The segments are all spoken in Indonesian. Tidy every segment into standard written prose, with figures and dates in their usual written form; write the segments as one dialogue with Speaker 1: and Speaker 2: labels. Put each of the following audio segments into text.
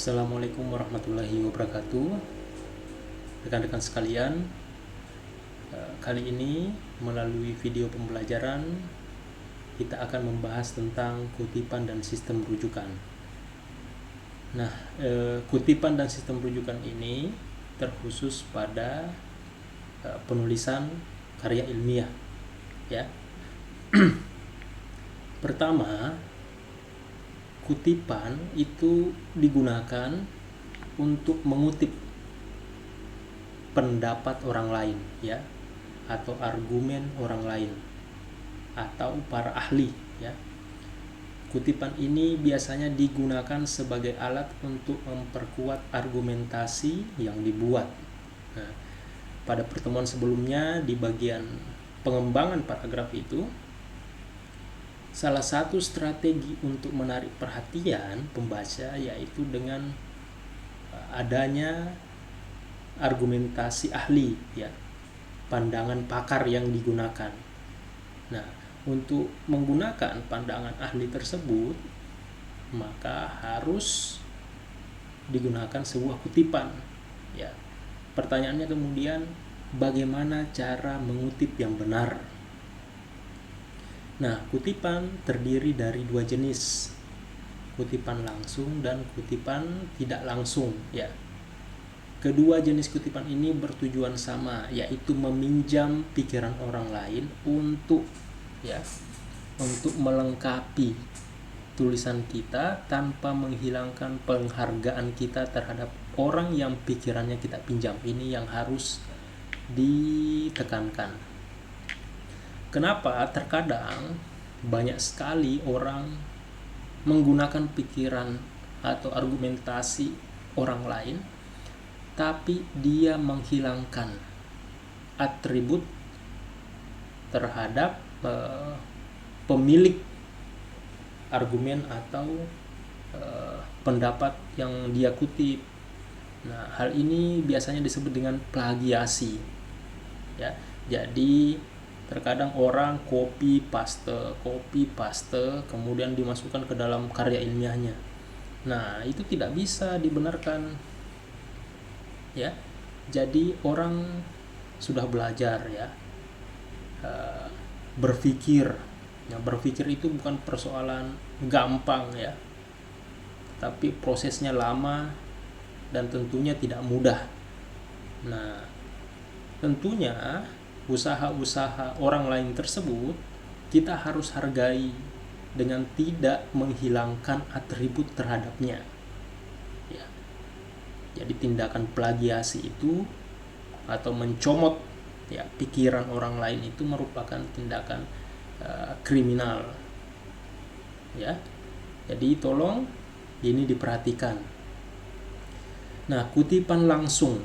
Speaker 1: Assalamualaikum warahmatullahi wabarakatuh. Rekan-rekan sekalian, kali ini melalui video pembelajaran kita akan membahas tentang kutipan dan sistem rujukan. Nah, kutipan dan sistem rujukan ini terkhusus pada penulisan karya ilmiah, ya. Pertama, kutipan itu digunakan untuk mengutip pendapat orang lain, ya, atau argumen orang lain atau para ahli, ya. Kutipan ini biasanya digunakan sebagai alat untuk memperkuat argumentasi yang dibuat. Nah, pada pertemuan sebelumnya di bagian pengembangan paragraf itu, salah satu strategi untuk menarik perhatian pembaca yaitu dengan adanya argumentasi ahli, ya, pandangan pakar yang digunakan. Nah, untuk menggunakan pandangan ahli tersebut, maka harus digunakan sebuah kutipan, ya. Pertanyaannya kemudian, bagaimana cara mengutip yang benar? Nah, kutipan terdiri dari dua jenis, kutipan langsung dan kutipan tidak langsung, ya. Kedua jenis kutipan ini bertujuan sama, yaitu meminjam pikiran orang lain untuk melengkapi tulisan kita tanpa menghilangkan penghargaan kita terhadap orang yang pikirannya kita pinjam. Ini yang harus ditekankan. Kenapa? Terkadang banyak sekali orang menggunakan pikiran atau argumentasi orang lain, tapi dia menghilangkan atribut terhadap pemilik argumen atau pendapat yang dia kutip. Nah, hal ini biasanya disebut dengan plagiasi, ya. Jadi terkadang orang copy paste kemudian dimasukkan ke dalam karya ilmiahnya. Nah, itu tidak bisa dibenarkan, ya. Jadi orang sudah belajar, ya, berpikir. Nah, berpikir itu bukan persoalan gampang, ya, tapi prosesnya lama dan tentunya tidak mudah. Nah, tentunya usaha-usaha orang lain tersebut kita harus hargai dengan tidak menghilangkan atribut terhadapnya, ya. Jadi tindakan plagiasi itu atau mencomot, ya, pikiran orang lain itu merupakan tindakan kriminal, ya. Jadi tolong ini diperhatikan. Nah, kutipan langsung.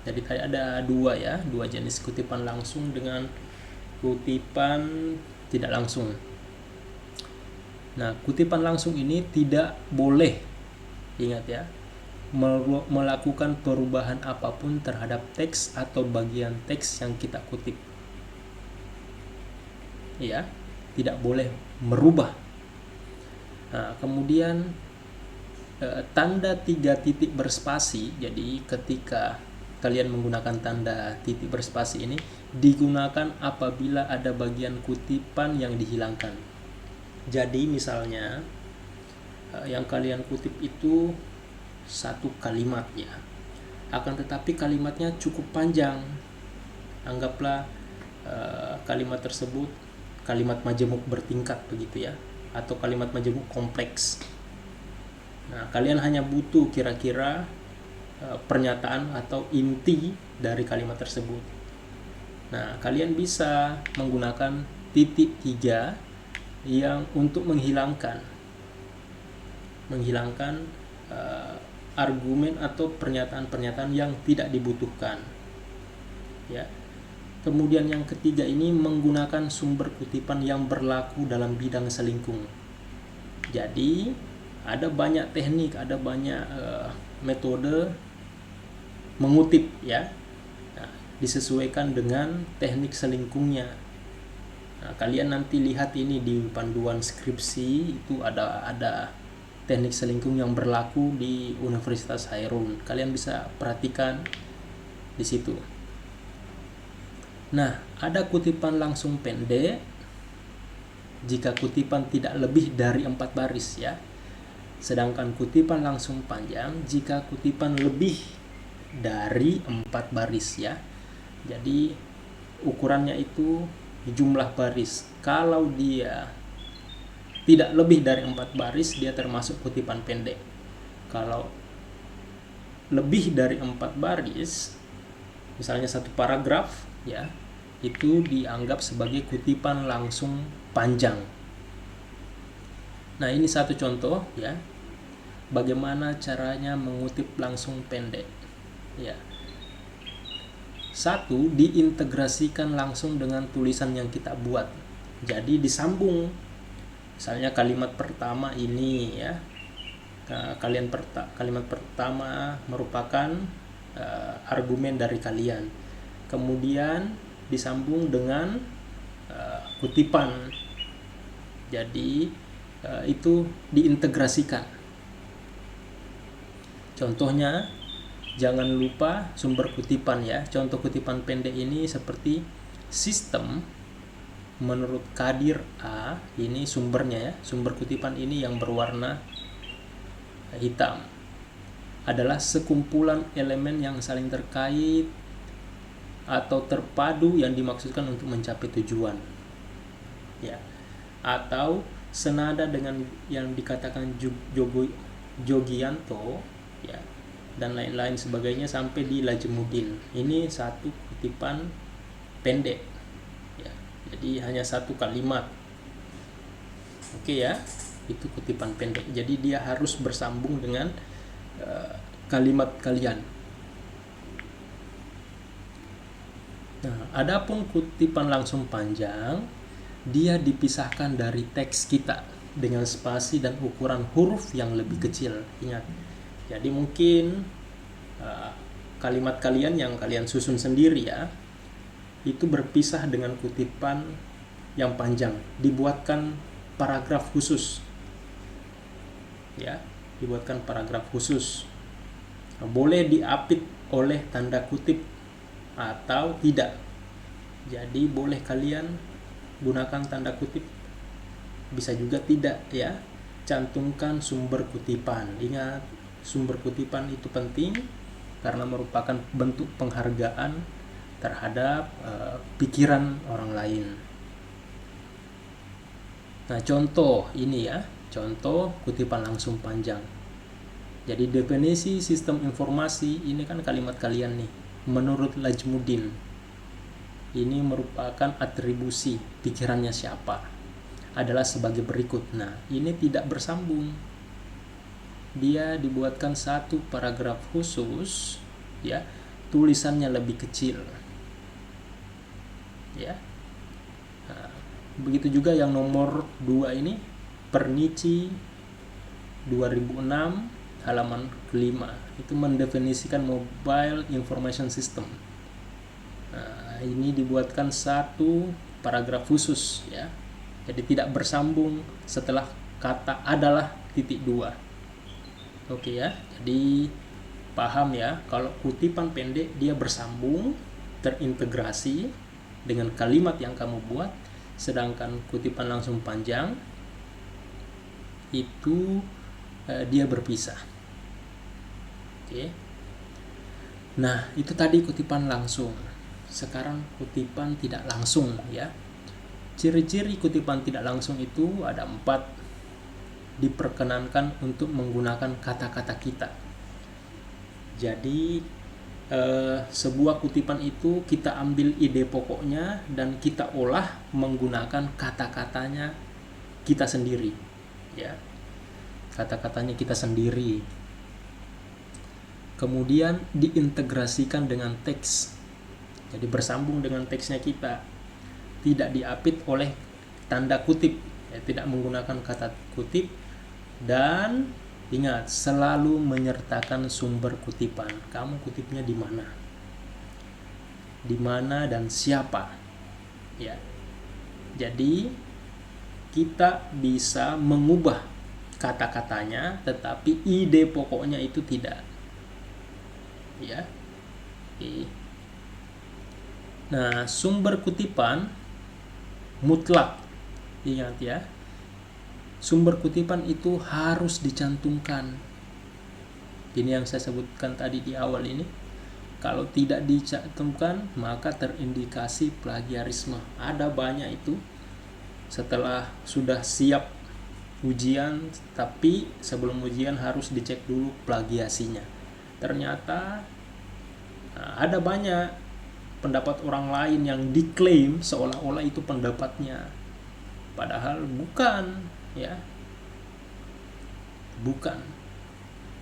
Speaker 1: Jadi ada dua jenis kutipan langsung dengan kutipan tidak langsung. Nah, kutipan langsung ini tidak boleh, ingat ya, melakukan perubahan apapun terhadap teks atau bagian teks yang kita kutip. Ya, tidak boleh merubah. Nah, kemudian tanda 3 titik berspasi. Jadi ketika kalian menggunakan tanda titik berspasi ini digunakan apabila ada bagian kutipan yang dihilangkan. Jadi misalnya yang kalian kutip itu satu kalimat, ya, akan tetapi kalimatnya cukup panjang. Anggaplah kalimat tersebut kalimat majemuk bertingkat begitu, ya, atau kalimat majemuk kompleks. Nah, kalian hanya butuh kira-kira pernyataan atau inti dari kalimat tersebut. Nah, kalian bisa menggunakan titik 3 yang untuk menghilangkan argumen atau pernyataan-pernyataan yang tidak dibutuhkan, ya. Kemudian yang ketiga ini menggunakan sumber kutipan yang berlaku dalam bidang selingkung. Jadi ada banyak teknik, ada banyak metode mengutip, ya. Nah, disesuaikan dengan teknik selingkungnya. Nah, kalian nanti lihat ini di panduan skripsi itu ada teknik selingkuh yang berlaku di Universitas Hairun. Kalian bisa perhatikan di situ. Nah, ada kutipan langsung pendek jika kutipan tidak lebih dari 4 baris ya. Sedangkan kutipan langsung panjang jika kutipan lebih dari 4 baris ya. Jadi ukurannya itu jumlah baris. Kalau dia tidak lebih dari 4 baris, dia termasuk kutipan pendek. Kalau lebih dari 4 baris, misalnya satu paragraf ya, itu dianggap sebagai kutipan langsung panjang. Nah, ini satu contoh ya, bagaimana caranya mengutip langsung pendek ya. Satu, diintegrasikan langsung dengan tulisan yang kita buat. Jadi disambung. Misalnya kalimat pertama ini ya, kalimat pertama merupakan argumen dari kalian. Kemudian disambung dengan kutipan. Jadi itu diintegrasikan. Contohnya, jangan lupa sumber kutipan ya. Contoh kutipan pendek ini seperti sistem menurut Kadir A, ini sumbernya ya. Sumber kutipan ini yang berwarna hitam adalah sekumpulan elemen yang saling terkait atau terpadu yang dimaksudkan untuk mencapai tujuan ya, atau senada dengan yang dikatakan Jogianto ya, dan lain-lain sebagainya sampai di Lajemudin. Ini satu kutipan pendek ya, jadi hanya satu kalimat. Oke ya, itu kutipan pendek. Jadi dia harus bersambung dengan kalimat kalian. Nah, adapun kutipan langsung panjang, dia dipisahkan dari teks kita dengan spasi dan ukuran huruf yang lebih kecil. Ingat, jadi mungkin kalimat kalian yang kalian susun sendiri ya, itu berpisah dengan kutipan yang panjang, dibuatkan paragraf khusus ya, dibuatkan paragraf khusus. Boleh diapit oleh tanda kutip atau tidak. Jadi boleh kalian gunakan tanda kutip, bisa juga tidak ya. Cantumkan sumber kutipan. Ingat, sumber kutipan itu penting karena merupakan bentuk penghargaan terhadap pikiran orang lain. Nah, contoh ini ya, contoh kutipan langsung panjang. Jadi definisi sistem informasi ini kan kalimat kalian nih. Menurut Lajemudin, ini merupakan atribusi pikirannya siapa, adalah sebagai berikut. Nah, ini tidak bersambung. Dia dibuatkan satu paragraf khusus ya, tulisannya lebih kecil ya. Nah, begitu juga yang nomor 2 ini, Pernici 2006 halaman kelima, itu mendefinisikan Mobile Information System. Nah, ini dibuatkan satu paragraf khusus ya, jadi tidak bersambung setelah kata adalah (2). Oke ya, jadi paham ya, kalau kutipan pendek dia bersambung, terintegrasi dengan kalimat yang kamu buat, sedangkan kutipan langsung panjang itu dia berpisah. Oke. Nah, itu tadi kutipan langsung. Sekarang kutipan tidak langsung ya. Ciri-ciri kutipan tidak langsung itu ada 4. Diperkenankan untuk menggunakan kata-kata kita. Jadi sebuah kutipan itu kita ambil ide pokoknya dan kita olah menggunakan kata-katanya kita sendiri ya. Kata-katanya kita sendiri. Kemudian diintegrasikan dengan teks. Jadi bersambung dengan teksnya kita. Tidak diapit oleh tanda kutip ya, tidak menggunakan kata kutip. Dan ingat, selalu menyertakan sumber kutipan. Kamu kutipnya di mana? Di mana dan siapa? Ya. Jadi kita bisa mengubah kata-katanya, tetapi ide pokoknya itu tidak. Ya. Oke. Nah, sumber kutipan mutlak. Ingat ya. Sumber kutipan itu harus dicantumkan. Ini yang saya sebutkan tadi di awal ini. Kalau tidak dicantumkan, maka terindikasi plagiarisme. Ada banyak itu. Setelah sudah siap ujian, tapi sebelum ujian harus dicek dulu plagiasinya. Ternyata ada banyak pendapat orang lain yang diklaim seolah-olah itu pendapatnya. Padahal bukan, ya. Bukan.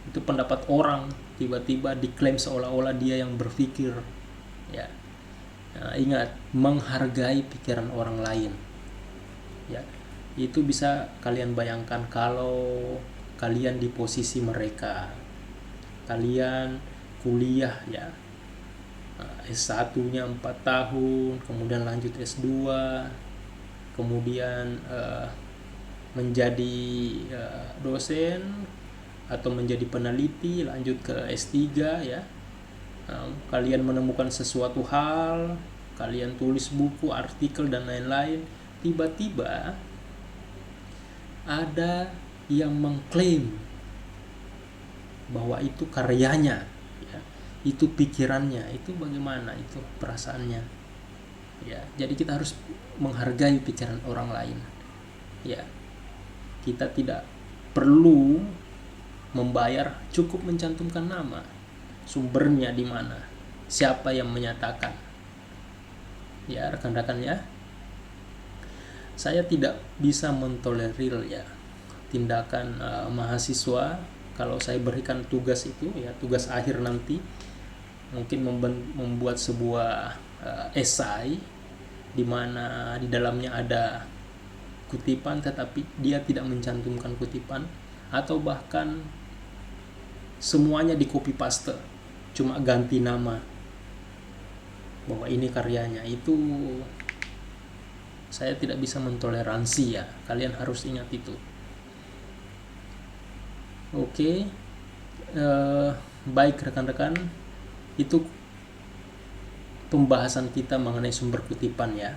Speaker 1: Itu pendapat orang, tiba-tiba diklaim seolah-olah dia yang berpikir, ya. Nah, ingat, menghargai pikiran orang lain. Ya. Itu bisa kalian bayangkan kalau kalian di posisi mereka. Kalian kuliah, ya. S1-nya 4 tahun, kemudian lanjut S2, kemudian menjadi dosen atau menjadi peneliti, lanjut ke S3, ya. Kalian menemukan sesuatu hal, kalian tulis buku, artikel dan lain-lain, tiba-tiba ada yang mengklaim bahwa itu karyanya, ya. Itu pikirannya, itu bagaimana, itu perasaannya, ya. Jadi kita harus menghargai pikiran orang lain, ya. Kita tidak perlu membayar, cukup mencantumkan nama, sumbernya di mana, siapa yang menyatakan, ya rekan-rekan, ya. Saya tidak bisa mentolerir, ya, tindakan mahasiswa kalau saya berikan tugas itu, ya, tugas akhir nanti mungkin membuat sebuah esai di mana di dalamnya ada kutipan tetapi dia tidak mencantumkan kutipan, atau bahkan semuanya di copy paste, cuma ganti nama bahwa ini karyanya. Itu saya tidak bisa mentoleransi, ya. Kalian harus ingat itu. Oke. Baik rekan-rekan, itu pembahasan kita mengenai sumber kutipan, ya.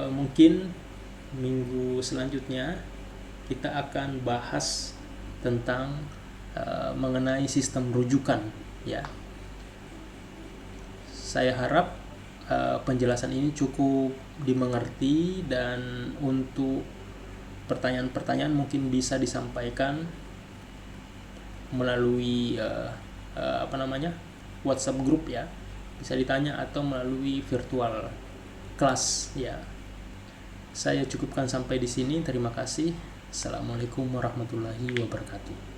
Speaker 1: Mungkin minggu selanjutnya kita akan bahas tentang mengenai sistem rujukan, ya. Saya harap penjelasan ini cukup dimengerti, dan untuk pertanyaan-pertanyaan mungkin bisa disampaikan melalui WhatsApp group, ya. Bisa ditanya atau melalui virtual kelas, ya. Saya cukupkan sampai di sini. Terima kasih. Assalamualaikum warahmatullahi wabarakatuh.